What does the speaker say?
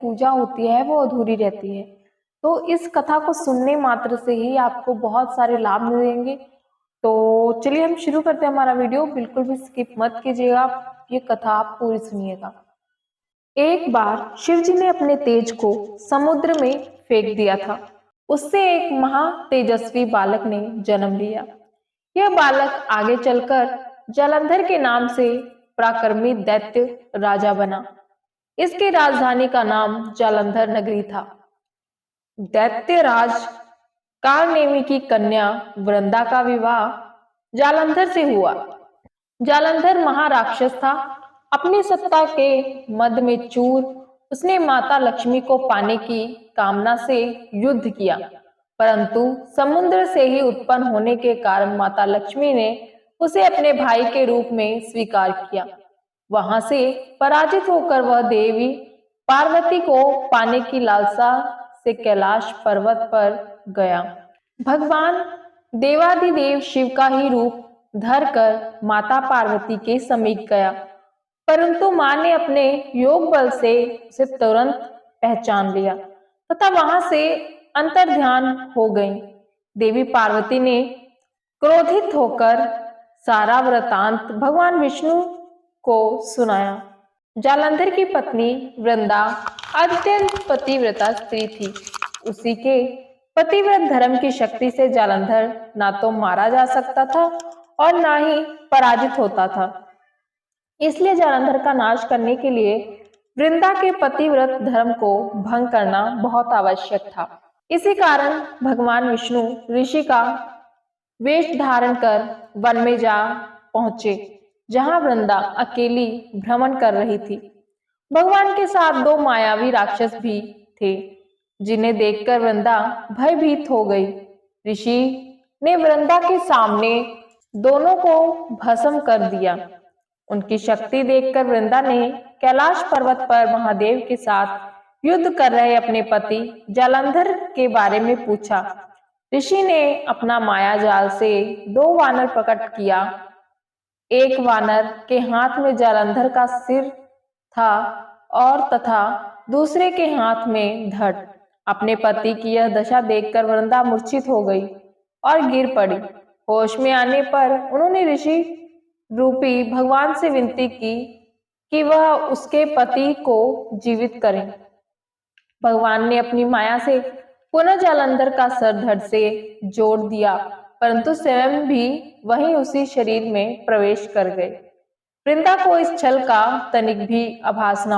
पूजा होती है वो अधूरी रहती है। तो इस कथा को सुनने मात्र से ही आपको बहुत सारे लाभ मिलेंगे। तो चलिए हम शुरू करते हैं हमारा वीडियो। बिल्कुल भी स्किप मत कीजिएगा, ये कथा आप पूरी सुनिएगा। एक बार शिव जी ने अपने तेज को समुद्र में फेंक दिया था। उससे एक महा तेजस्वी बालक ने जन्म लिया। यह बालक आगे चलकर जालंधर के नाम से पराक्रमी दैत्य राजा बना। इसकी राजधानी का नाम जालंधर नगरी था। दैत्यराज कालनेमी की कन्या वृंदा का विवाह जालंधर से हुआ। जालंधर महाराक्षस था। अपनी सत्ता के मद में चूर उसने माता लक्ष्मी को पाने की कामना से युद्ध किया, परंतु समुद्र से ही उत्पन्न होने के कारण माता लक्ष्मी ने उसे अपने भाई के रूप में स्वीकार किया। वहां से पराजित होकर वह देवी पार्वती को पाने की लालसा से कैलाश पर्वत पर गया। भगवान देवाधिदेव शिव का ही रूप धरकर माता पार्वती के समीप गया, परंतु मां ने अपने योग बल से उसे तुरंत पहचान लिया तथा वहां से अंतर्ध्यान हो गई। देवी पार्वती ने क्रोधित होकर सारा वृतांत भगवान विष्णु को सुनाया। जालंधर की पत्नी वृंदा अत्यंत पतिव्रता स्त्री थी। उसी के पतिव्रत धर्म की शक्ति से जालंधर ना तो मारा जा सकता था और ना ही पराजित होता था। इसलिए जालंधर का नाश करने के लिए वृंदा के पतिव्रत धर्म को भंग करना बहुत आवश्यक था। इसी कारण भगवान विष्णु ऋषि का वेश धारण कर वन में जा पहुंचे, जहां वृंदा अकेली भ्रमण कर रही थी। भगवान के साथ दो मायावी राक्षस भी थे, जिन्हें देखकर वृंदा भयभीत हो गई। ऋषि ने वृंदा के सामने दोनों को भस्म कर दिया। उनकी शक्ति देखकर वृंदा ने कैलाश पर्वत पर महादेव के साथ युद्ध कर रहे अपने पति जालंधर के बारे में पूछा। ऋषि ने अपना माया जाल से दो वानर प्रकट किया। एक वानर के हाथ में जालंधर का सिर था और तथा दूसरे के हाथ में धड़। अपने पति की यह दशा देखकर वृंदा मूर्छित हो गई और गिर पड़ी। होश में आने पर उन्होंने ऋषि रूपी भगवान से विनती की कि वह उसके पति को जीवित करें। भगवान ने अपनी माया से पुनः जालंधर का सर धड़ से जोड़ दिया, परंतु स्वयं भी वहीं उसी शरीर में प्रवेश कर गए। वृंदा को इस छल का तनिक भी आभास न